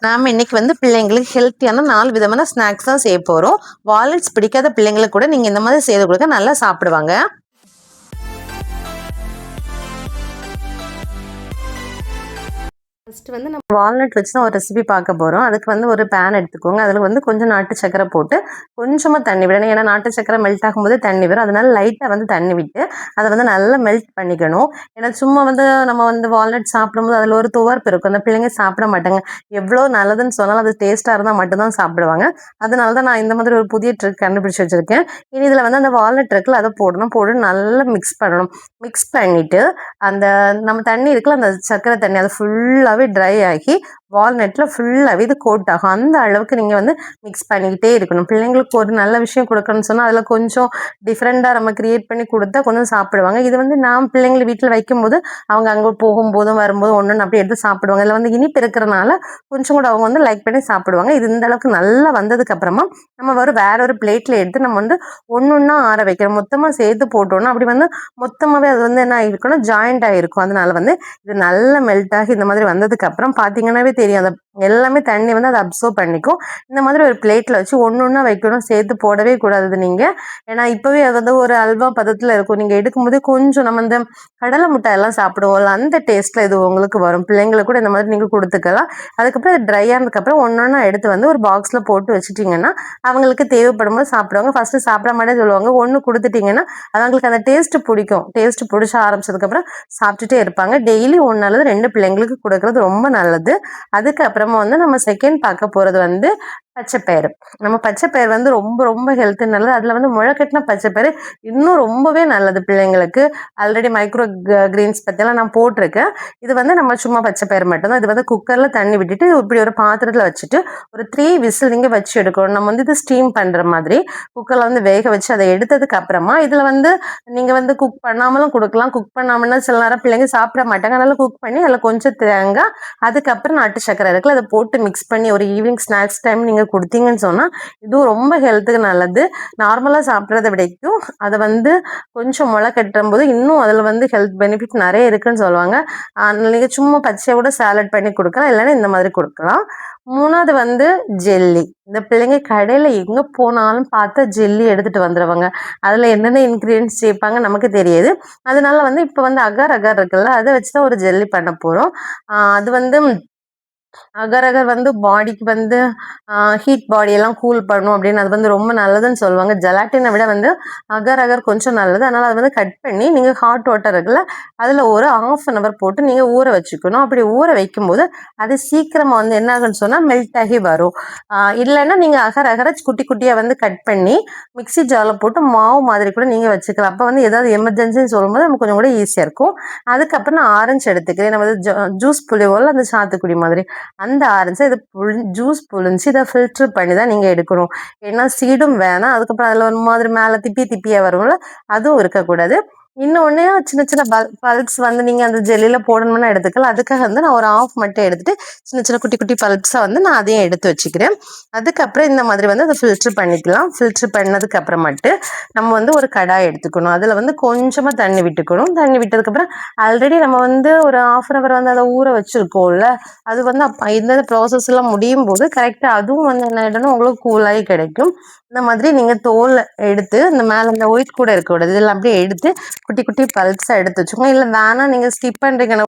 நாம் இன்றைக்கி வந்து பிள்ளைங்களுக்கு ஹெல்த்தியான 4 விதமான ஸ்நாக்ஸ் தான் செய்ய போகிறோம். வால்நட்ஸ் பிடிக்காத பிள்ளைங்களுக்கு கூட நீங்கள் இந்த மாதிரி செய்து கொடுக்க நல்லா சாப்பிடுவாங்க. ஃபஸ்ட்டு வந்து நம்ம வால்நட் வச்சு தான் ஒரு ரெசிபி பார்க்க போகிறோம். அதுக்கு வந்து ஒரு பேன் எடுத்துக்கோங்க. அதில் வந்து கொஞ்சம் நாட்டு சக்கரை போட்டு கொஞ்சமாக தண்ணி விடணும். ஏன்னா நாட்டு சக்கரை மெல்ட் ஆகும்போது தண்ணி வரும். அதனால லைட்டாக வந்து தண்ணி விட்டு அதை வந்து நல்லா மெல்ட் பண்ணிக்கணும். ஏன்னா சும்மா வந்து நம்ம வந்து வால்நட் சாப்பிடும்போது அதில் ஒரு துவர்ப்பு இருக்கும். அந்த பிள்ளைங்க சாப்பிட மாட்டாங்க. எவ்வளோ நல்லதுன்னு சொன்னாலும் அது டேஸ்ட்டாக இருந்தால் மட்டும்தான் சாப்பிடுவாங்க. அதனால தான் நான் இந்த மாதிரி ஒரு புதிய ட்ரிக் கண்டுபிடிச்சி வச்சுருக்கேன். இனி இதில் வந்து அந்த வால்நட் இருக்குல்ல அதை போட்டு நல்லா மிக்ஸ் பண்ணணும். மிக்ஸ் பண்ணிவிட்டு அந்த நம்ம தண்ணி இருக்குல்ல அந்த சக்கரை தண்ணி அதை ஃபுல்லாகவே ட்ரை ஆகி வால்நட்டில் ஃபுல்லாகவே இது கோட் ஆகும். அந்த அளவுக்கு நீங்கள் வந்து மிக்ஸ் பண்ணிக்கிட்டே இருக்கணும். பிள்ளைங்களுக்கு ஒரு நல்ல விஷயம் கொடுக்கணும்னு சொன்னால் அதில் கொஞ்சம் டிஃப்ரெண்ட்டாக நம்ம க்ரியேட் பண்ணி கொடுத்தா கொஞ்சம் சாப்பிடுவாங்க. இது வந்து நான் பிள்ளைங்களை வீட்டில் வைக்கும்போது அவங்க அங்கே போகும்போதும் வரும்போது ஒன்று அப்படி எடுத்து சாப்பிடுவாங்க. இதில் வந்து இனிப்பு இருக்கிறனால கொஞ்சம் கூட அவங்க வந்து லைக் பண்ணி சாப்பிடுவாங்க. இது இந்த அளவுக்கு நல்லா வந்ததுக்கப்புறமா நம்ம வேற ஒரு பிளேட்டில் எடுத்து நம்ம வந்து ஒன்று ஆற வைக்கிறோம். மொத்தமாக சேர்த்து போட்டோன்னா அப்படி வந்து மொத்தமாகவே அது வந்து என்ன ஆகிருக்குன்னா ஜாயிண்ட் ஆகிருக்கும். அதனால வந்து இது நல்லா மெல்ட் ஆகி இந்த மாதிரி வந்ததுக்கப்புறம் பார்த்தீங்கன்னாவே தெரியும். அந்த எல்லாமே தண்ணி வந்து அதை அப்சர்வ் பண்ணிக்கும். இந்த மாதிரி ஒரு பிளேட்டில் வச்சு ஒன்று வைக்கணும். சேர்த்து போடவே கூடாது நீங்கள். ஏன்னா இப்போவே அது வந்து ஒரு அல்வா பதத்தில் இருக்கும். நீங்கள் எடுக்கும்போது கொஞ்சம் நம்ம இந்த கடலை மிட்டாய் எல்லாம் சாப்பிடுவோம்ல அந்த டேஸ்ட்டில் இது உங்களுக்கு வரும். பிள்ளைங்களுக்கு கூட இந்த மாதிரி நீங்கள் கொடுத்துக்கலாம். அதுக்கப்புறம் அது ட்ரை ஆனதுக்கப்புறம் ஒன்று எடுத்து வந்து ஒரு பாக்ஸில் போட்டு வச்சுட்டிங்கன்னா அவங்களுக்கு தேவைப்படும் போது சாப்பிடுவாங்க. ஃபஸ்ட்டு சாப்பிட மாட்டே சொல்லுவாங்க. ஒன்று கொடுத்துட்டிங்கன்னா அவங்களுக்கு அந்த டேஸ்ட்டு பிடிக்கும். டேஸ்ட்டு பிடிச்ச ஆரம்பிச்சதுக்கப்புறம் சாப்பிட்டுட்டே இருப்பாங்க. டெய்லி 1 அல்லது 2 பிள்ளைங்களுக்கு கொடுக்குறது ரொம்ப நல்லது. அதுக்கப்புறமா வந்து நம்ம செகண்ட் பார்க்க போகிறது வந்து பச்சைப்பயிறு. நம்ம பச்சைப்பயிறு வந்து ரொம்ப ரொம்ப ஹெல்த்து நல்லது. அதில் வந்து முளைக்கட்டின பச்சைப்பயிறு இன்னும் ரொம்பவே நல்லது பிள்ளைங்களுக்கு. ஆல்ரெடி மைக்ரோ கிரீன்ஸ் பற்றியெல்லாம் நான் போட்டிருக்கேன். இது வந்து நம்ம சும்மா பச்சைப்பயிறு மட்டும்தான். இது வந்து குக்கரில் தண்ணி விட்டுட்டு இப்படி ஒரு பாத்திரத்தில் வச்சுட்டு ஒரு 3 விசில் நீங்கள் வச்சு எடுக்கணும். நம்ம வந்து இது ஸ்டீம் பண்ணுற மாதிரி குக்கரில் வந்து வேக வச்சு அதை எடுத்ததுக்கு அப்புறமா இதில் வந்து நீங்கள் வந்து குக் பண்ணாமலும் கொடுக்கலாம். குக் பண்ணாமல்னா சில நேரம் பிள்ளைங்க சாப்பிட மாட்டாங்க. அதனால் குக் பண்ணி அதில் கொஞ்சம் தேங்காய் அதுக்கப்புறம் நாட்டு சக்கரை இருக்குல்ல அதை போட்டு மிக்ஸ் பண்ணி ஒரு ஈவினிங் ஸ்நாக்ஸ் டைம் நீங்கள் கொடுத்தீங்கன்னு சொன்னால் இதுவும் ரொம்ப ஹெல்த்துக்கு நல்லது. நார்மலாக சாப்பிட்றத விடைக்கும் அதை வந்து கொஞ்சம் முளை கட்டும் போது இன்னும் அதில் வந்து ஹெல்த் பெனிஃபிட் நிறைய இருக்குன்னு சொல்லுவாங்க. நீங்கள் சும்மா பச்சையை கூட சாலட் பண்ணி கொடுக்கலாம். இல்லைன்னா இந்த மாதிரி கொடுக்கலாம். 3வது வந்து ஜெல்லி. இந்த பிள்ளைங்க கடையில் எங்கே போனாலும் பார்த்தா ஜெல்லி எடுத்துகிட்டு வந்துடுவாங்க. அதில் என்னென்ன இன்க்ரீடியன்ஸ் சேர்ப்பாங்க நமக்கு தெரியாது. அதனால வந்து இப்போ வந்து அகர் இருக்குல்ல அதை வச்சு தான் ஒரு ஜெல்லி பண்ண போகிறோம். அது வந்து அகர் வந்து பாடிக்கு வந்து ஹீட் பாடியெல்லாம் கூல் பண்ணும் அப்படின்னு அது வந்து ரொம்ப நல்லதுன்னு சொல்லுவாங்க. ஜெலாட்டினை விட வந்து அகர் கொஞ்சம் நல்லது. அதனால் அதை வந்து கட் பண்ணி நீங்கள் ஹாட் வாட்டர் இருக்குல்ல அதில் ஒரு 1/2 hour போட்டு நீங்கள் ஊற வச்சுக்கணும். அப்படி ஊற வைக்கும்போது அது சீக்கிரமாக வந்து என்ன ஆகுன்னு சொன்னால் மெல்ட் ஆகி வரும். இல்லைன்னா நீங்கள் அகரை குட்டி குட்டியாக வந்து கட் பண்ணி மிக்ஸி ஜாரில் போட்டு மாவு மாதிரி கூட நீங்கள் வச்சுக்கலாம். அப்போ வந்து ஏதாவது எமர்ஜென்சின்னு சொல்லும்போது நமக்கு கொஞ்சம் கூட ஈஸியாக இருக்கும். அதுக்கப்புறம் நான் ஆரஞ்சு எடுத்துக்கிறேன். நம்ம வந்து ஜூஸ் புளிவோல் அந்த சாத்துக்குடி மாதிரி அந்த ஆரஞ்சை இதை ஜூஸ் புழிஞ்சு இதை ஃபில்ட்ரு பண்ணி தான் நீங்கள் எடுக்கணும். ஏன்னா சீடும் வேணாம். அதுக்கப்புறம் அதில் ஒரு மாதிரி மேலே திப்பியாக வரும்ல அதுவும் இருக்கக்கூடாது. இன்னொன்று சின்ன சின்ன பல்ப்ஸ் வந்து நீங்கள் அந்த ஜெல்லியில் போடணும்னா எடுத்துக்கலாம். அதுக்காக வந்து நான் ஒரு ஆஃப் மட்டும் எடுத்துகிட்டு சின்ன சின்ன குட்டி குட்டி பல்ப்ஸாக வந்து நான் அதையும் எடுத்து வச்சுக்கிறேன். அதுக்கப்புறம் இந்த மாதிரி வந்து அதை ஃபில்ட்ரு பண்ணிக்கலாம். ஃபில்ட்ரு பண்ணதுக்கு அப்புறமேட்டு நம்ம வந்து ஒரு கடாய் எடுத்துக்கணும். அதில் வந்து கொஞ்சமாக தண்ணி விட்டுக்கணும். தண்ணி விட்டதுக்கப்புறம் ஆல்ரெடி நம்ம வந்து ஒரு 1/2 hour வந்து அதை ஊற வச்சுருக்கோம்ல அது வந்து இந்த ப்ராசஸ் எல்லாம் முடியும் போது கரெக்டாக அதுவும் வந்து என்ன ஆகிடணும் உங்களுக்கு கூலாகி கிடைக்கும். இந்த மாதிரி நீங்கள் தோல் எடுத்து இந்த மேலே இந்த ஒயிட் கூட இருக்கக்கூடாது. இதெல்லாம் அப்படியே எடுத்து குட்டி குட்டி பல்ப்ஸாக எடுத்து வச்சுக்கோங்க. இல்லை வேணால் நீங்கள் ஸ்கிப் பண்ணுறீங்கன்னா